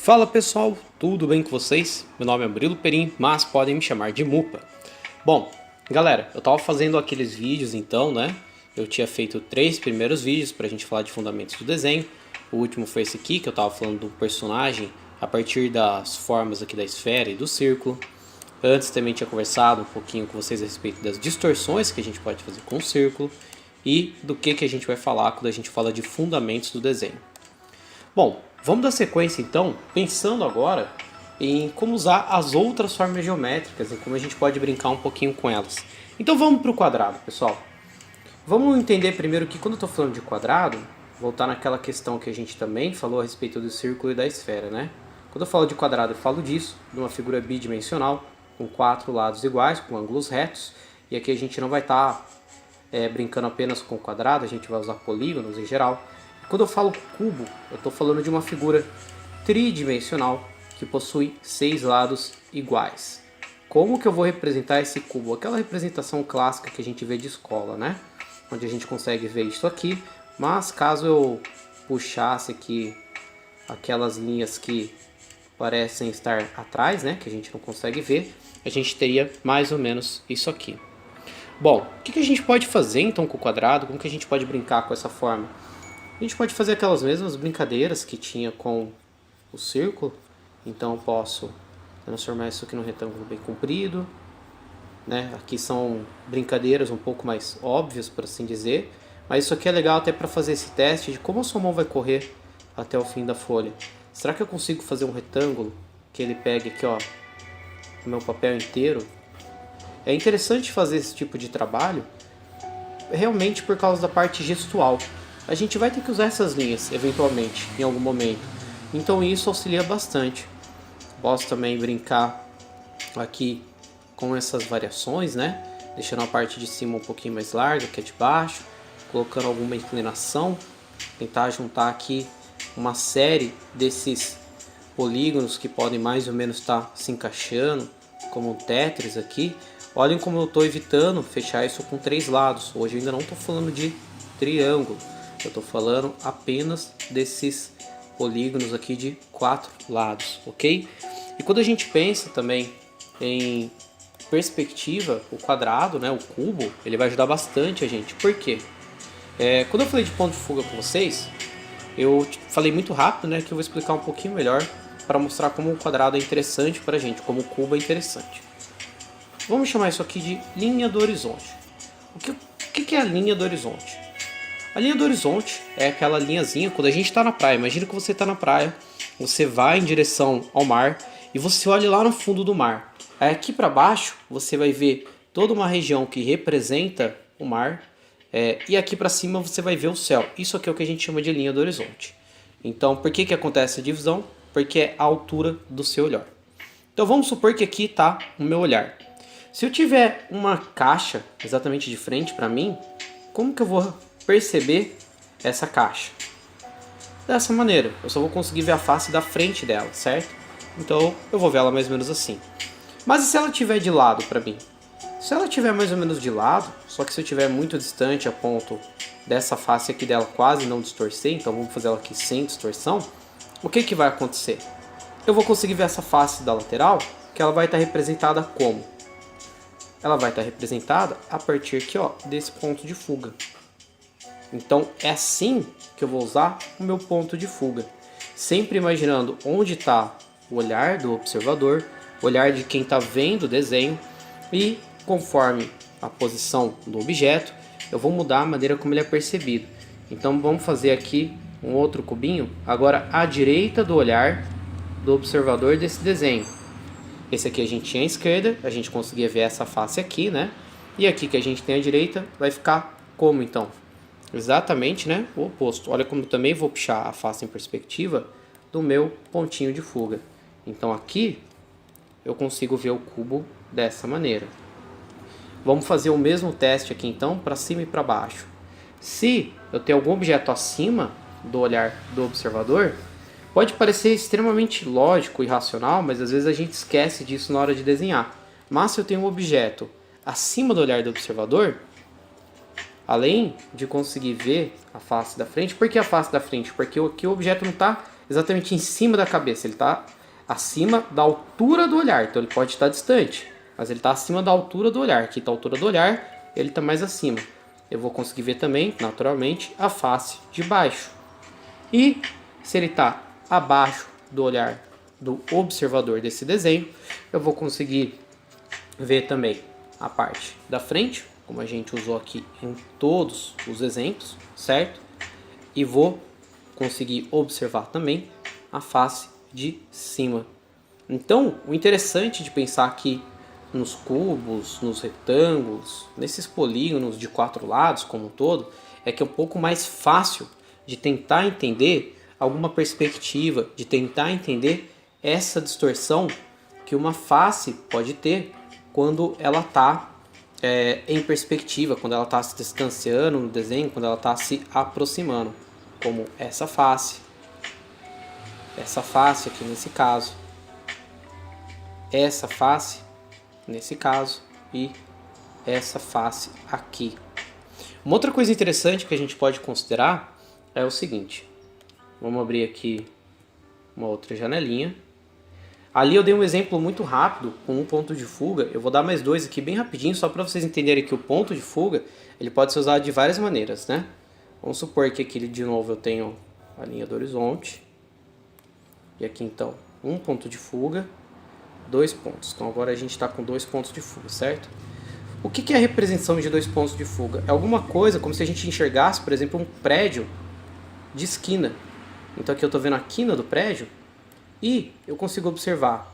Fala pessoal, tudo bem com vocês? Meu nome é Murilo Perim, mas podem me chamar de Mupa. Bom, galera, eu tava fazendo aqueles vídeos então, né? Eu tinha feito 3 primeiros vídeos pra gente falar de fundamentos do desenho. O último foi esse aqui, que eu tava falando do personagem a partir das formas aqui da esfera e do círculo. Antes também tinha conversado um pouquinho com vocês a respeito das distorções que a gente pode fazer com o círculo e do que a gente vai falar quando a gente fala de fundamentos do desenho. Bom, vamos dar sequência então, pensando agora em como usar as outras formas geométricas e como a gente pode brincar um pouquinho com elas. Então vamos para o quadrado, pessoal. Vamos entender primeiro que quando eu estou falando de quadrado, voltar naquela questão que a gente também falou a respeito do círculo e da esfera, né? Quando eu falo de quadrado, eu falo disso, de uma figura bidimensional, com 4 lados iguais, com ângulos retos, e aqui a gente não vai estar brincando apenas com o quadrado, a gente vai usar polígonos em geral. Quando eu falo cubo, eu estou falando de uma figura tridimensional que possui 6 lados iguais. Como que eu vou representar esse cubo? Aquela representação clássica que a gente vê de escola, né? Onde a gente consegue ver isso aqui, mas caso eu puxasse aqui aquelas linhas que parecem estar atrás, né? Que a gente não consegue ver, a gente teria mais ou menos isso aqui. Bom, o que a gente pode fazer então com o quadrado? Como que a gente pode brincar com essa forma? A gente pode fazer aquelas mesmas brincadeiras que tinha com o círculo. Então eu posso transformar isso aqui num retângulo bem comprido, né? Aqui são brincadeiras um pouco mais óbvias, por assim dizer. Mas isso aqui é legal até para fazer esse teste de como a sua mão vai correr até o fim da folha. Será que eu consigo fazer um retângulo que ele pegue aqui, ó, o meu papel inteiro? É interessante fazer esse tipo de trabalho realmente por causa da parte gestual. A gente vai ter que usar essas linhas, eventualmente, em algum momento. Então isso auxilia bastante. Posso também brincar aqui com essas variações, né? Deixando a parte de cima um pouquinho mais larga que a de baixo. Colocando alguma inclinação. Tentar juntar aqui uma série desses polígonos que podem mais ou menos estar se encaixando. Como um Tetris aqui. Olhem como eu estou evitando fechar isso com 3 lados. Hoje eu ainda não estou falando de triângulo. Eu estou falando apenas desses polígonos aqui de 4 lados, ok? E quando a gente pensa também em perspectiva, o quadrado, né, o cubo, ele vai ajudar bastante a gente. Por quê? Quando eu falei de ponto de fuga com vocês, eu falei muito rápido, né, que eu vou explicar um pouquinho melhor para mostrar como o quadrado é interessante para a gente, como o cubo é interessante. Vamos chamar isso aqui de linha do horizonte. O que é a linha do horizonte? A linha do horizonte é aquela linhazinha quando a gente está na praia. Imagina que você está na praia, você vai em direção ao mar e você olha lá no fundo do mar. Aí aqui para baixo você vai ver toda uma região que representa o mar e aqui para cima você vai ver o céu. Isso aqui é o que a gente chama de linha do horizonte. Então por que acontece a divisão? Porque é a altura do seu olhar. Então vamos supor que aqui está o meu olhar. Se eu tiver uma caixa exatamente de frente para mim, como que eu vou perceber essa caixa? Dessa maneira, eu só vou conseguir ver a face da frente dela, certo? Então eu vou ver ela mais ou menos assim. Mas e se ela estiver de lado para mim? Se ela estiver mais ou menos de lado, só que se eu estiver muito distante a ponto dessa face aqui dela quase não distorcer, então vamos fazer ela aqui sem distorção, o que vai acontecer? Eu vou conseguir ver essa face da lateral, que ela vai estar representada como? Ela vai estar representada a partir aqui, ó, desse ponto de fuga. Então é assim que eu vou usar o meu ponto de fuga. Sempre imaginando onde está o olhar do observador, o olhar de quem está vendo o desenho. E conforme a posição do objeto, eu vou mudar a maneira como ele é percebido. Então vamos fazer aqui um outro cubinho, agora à direita do olhar do observador desse desenho. Esse aqui a gente tinha à esquerda, a gente conseguia ver essa face aqui, né? E aqui que a gente tem à direita, vai ficar como então? Exatamente, né? O oposto. Olha como eu também vou puxar a face em perspectiva do meu pontinho de fuga. Então aqui eu consigo ver o cubo dessa maneira. Vamos fazer o mesmo teste aqui então, para cima e para baixo. Se eu tenho algum objeto acima do olhar do observador, pode parecer extremamente lógico e racional, mas às vezes a gente esquece disso na hora de desenhar. Mas se eu tenho um objeto acima do olhar do observador, além de conseguir ver a face da frente, por que a face da frente? Porque aqui o objeto não está exatamente em cima da cabeça, ele está acima da altura do olhar, então ele pode estar distante, mas ele está acima da altura do olhar. Aqui está a altura do olhar, ele está mais acima. Eu vou conseguir ver também, naturalmente, a face de baixo. E se ele está abaixo do olhar do observador desse desenho, eu vou conseguir ver também a parte da frente, como a gente usou aqui em todos os exemplos, certo? E vou conseguir observar também a face de cima. Então, o interessante de pensar aqui nos cubos, nos retângulos, nesses polígonos de 4 lados como um todo, é que é um pouco mais fácil de tentar entender alguma perspectiva, de tentar entender essa distorção que uma face pode ter quando ela está em perspectiva, quando ela está se distanciando no desenho, quando ela está se aproximando, como essa face aqui nesse caso, essa face nesse caso e essa face aqui. Uma outra coisa interessante que a gente pode considerar é o seguinte. Vamos abrir aqui uma outra janelinha. Ali eu dei um exemplo muito rápido com um ponto de fuga. Eu vou dar mais dois aqui bem rapidinho, só para vocês entenderem que o ponto de fuga ele pode ser usado de várias maneiras, né? Vamos supor que aqui de novo eu tenho a linha do horizonte. E aqui então um ponto de fuga, 2 pontos. Então agora a gente está com 2 pontos de fuga, certo? O que é a representação de 2 pontos de fuga? É alguma coisa como se a gente enxergasse, por exemplo, um prédio de esquina. Então aqui eu estou vendo a quina do prédio e eu consigo observar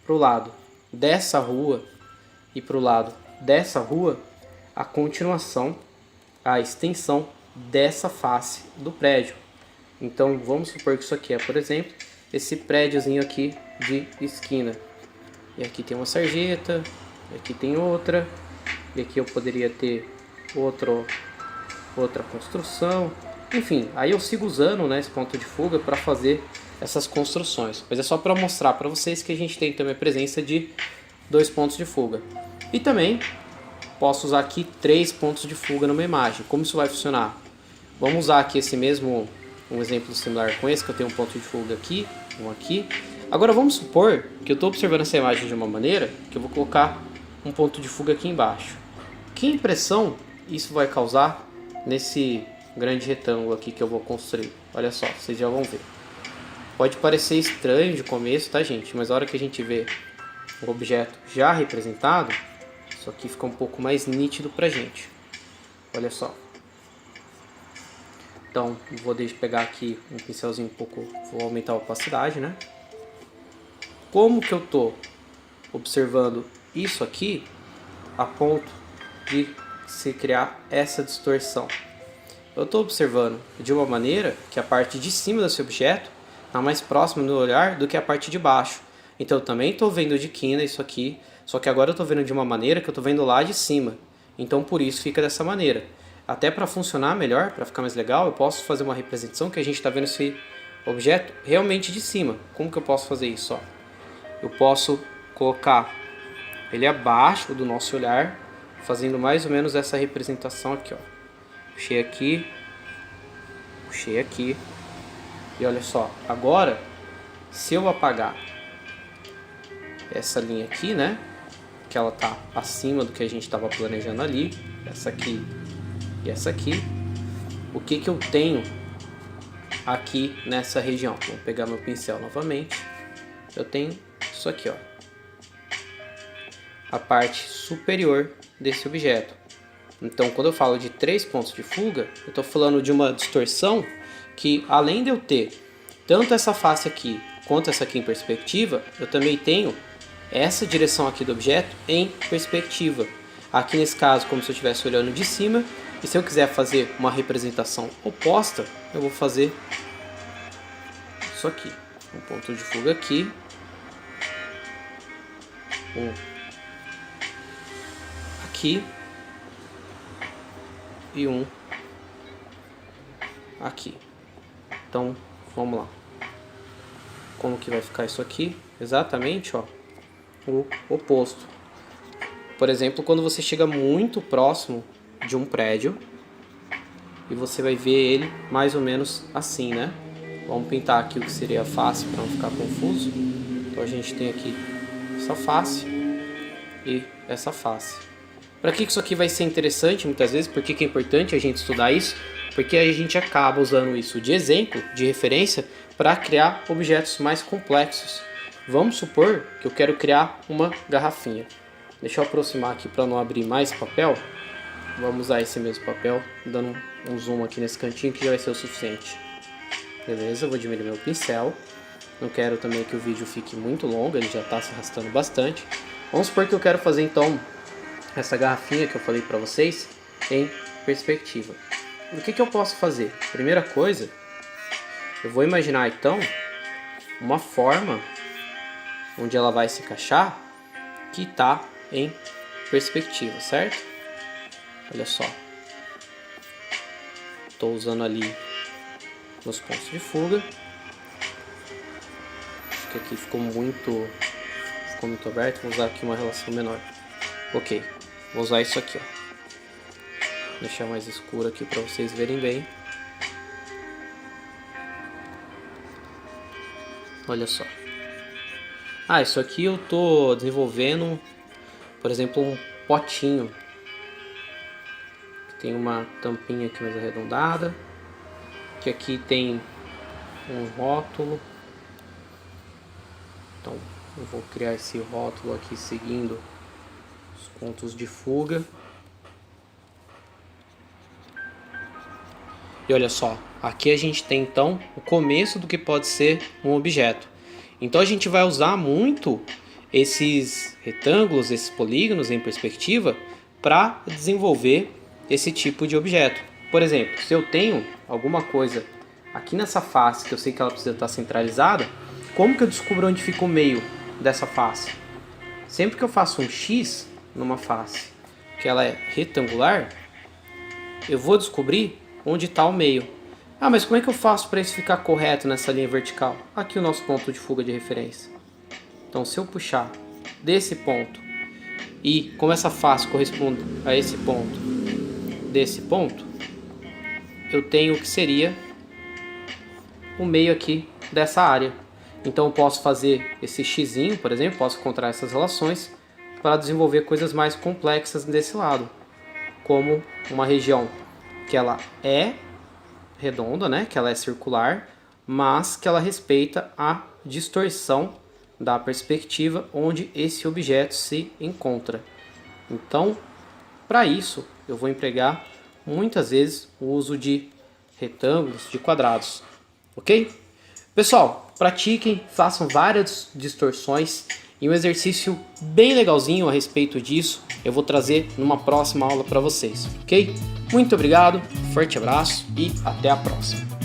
para o lado dessa rua e para o lado dessa rua a continuação, a extensão dessa face do prédio. Então vamos supor que isso aqui é, por exemplo, esse prédiozinho aqui de esquina. E aqui tem uma sarjeta, e aqui tem outra, e aqui eu poderia ter outra construção. Enfim, aí eu sigo usando, né, esse ponto de fuga para fazer essas construções. Mas é só para mostrar para vocês que a gente tem também a presença de 2 pontos de fuga. E também posso usar aqui 3 pontos de fuga numa imagem. Como isso vai funcionar? Vamos usar aqui um exemplo similar com esse, que eu tenho um ponto de fuga aqui, um aqui. Agora vamos supor que eu estou observando essa imagem de uma maneira que eu vou colocar um ponto de fuga aqui embaixo. Que impressão isso vai causar nesse grande retângulo aqui que eu vou construir? Olha só, vocês já vão ver. Pode parecer estranho de começo, tá, gente? Mas a hora que a gente vê o objeto já representado, isso aqui fica um pouco mais nítido pra gente. Olha só. Então, vou pegar aqui um pincelzinho um pouco, vou aumentar a opacidade, né? Como que eu tô observando isso aqui a ponto de se criar essa distorção? Eu estou observando de uma maneira que a parte de cima desse objeto está mais próxima do olhar do que a parte de baixo. Então eu também estou vendo de quina isso aqui, só que agora eu estou vendo de uma maneira que eu estou vendo lá de cima. Então por isso fica dessa maneira. Até para funcionar melhor, para ficar mais legal, eu posso fazer uma representação que a gente está vendo esse objeto realmente de cima. Como que eu posso fazer isso? Ó? Eu posso colocar ele abaixo do nosso olhar, fazendo mais ou menos essa representação aqui. Ó. Puxei aqui, e olha só, agora, se eu apagar essa linha aqui, né, que ela tá acima do que a gente estava planejando ali, essa aqui e essa aqui, o que eu tenho aqui nessa região? Vou pegar meu pincel novamente, eu tenho isso aqui, ó, a parte superior desse objeto. Então, quando eu falo de 3 pontos de fuga, eu estou falando de uma distorção que, além de eu ter tanto essa face aqui quanto essa aqui em perspectiva, eu também tenho essa direção aqui do objeto em perspectiva. Aqui nesse caso, como se eu estivesse olhando de cima, e se eu quiser fazer uma representação oposta, eu vou fazer isso aqui. Um ponto de fuga aqui, um aqui, e um aqui. Então, vamos lá. Como que vai ficar isso aqui? Exatamente, ó, o oposto. Por exemplo, quando você chega muito próximo de um prédio e você vai ver ele mais ou menos assim, né? Vamos pintar aqui o que seria a face para não ficar confuso. Então a gente tem aqui essa face e essa face. Para que isso aqui vai ser interessante muitas vezes? Por que é importante a gente estudar isso? Porque a gente acaba usando isso de exemplo, de referência, para criar objetos mais complexos. Vamos supor que eu quero criar uma garrafinha. Deixa eu aproximar aqui para não abrir mais papel. Vamos usar esse mesmo papel, dando um zoom aqui nesse cantinho que já vai ser o suficiente. Beleza, eu vou diminuir meu pincel. Não quero também que o vídeo fique muito longo, ele já está se arrastando bastante. Vamos supor que eu quero fazer então essa garrafinha que eu falei para vocês em perspectiva. O que eu posso fazer? Primeira coisa, eu vou imaginar então uma forma onde ela vai se encaixar que está em perspectiva, certo? Olha só. Estou usando ali nos pontos de fuga. Acho que aqui ficou muito aberto. Vou usar aqui uma relação menor. Ok, vou usar isso aqui, ó. Deixar mais escuro aqui para vocês verem bem. Olha só. Isso aqui eu tô desenvolvendo, por exemplo, um potinho. Tem uma tampinha aqui mais arredondada. Que aqui tem um rótulo. Então eu vou criar esse rótulo aqui seguindo os pontos de fuga. E olha só, aqui a gente tem então o começo do que pode ser um objeto. Então a gente vai usar muito esses retângulos, esses polígonos em perspectiva para desenvolver esse tipo de objeto. Por exemplo, se eu tenho alguma coisa aqui nessa face que eu sei que ela precisa estar centralizada, como que eu descubro onde fica o meio dessa face? Sempre que eu faço um X numa face que ela é retangular, eu vou descobrir onde está o meio. Mas como é que eu faço para isso ficar correto nessa linha vertical? Aqui o nosso ponto de fuga de referência. Então se eu puxar desse ponto e como essa face corresponde a esse ponto, desse ponto, eu tenho o que seria o meio aqui dessa área. Então eu posso fazer esse xizinho, por exemplo, posso encontrar essas relações para desenvolver coisas mais complexas desse lado, como uma região que ela é redonda, né, que ela é circular, mas que ela respeita a distorção da perspectiva onde esse objeto se encontra. Então, para isso, eu vou empregar muitas vezes o uso de retângulos, de quadrados, ok? Pessoal, pratiquem, façam várias distorções e um exercício bem legalzinho a respeito disso eu vou trazer numa próxima aula para vocês, ok? Muito obrigado, forte abraço e até a próxima.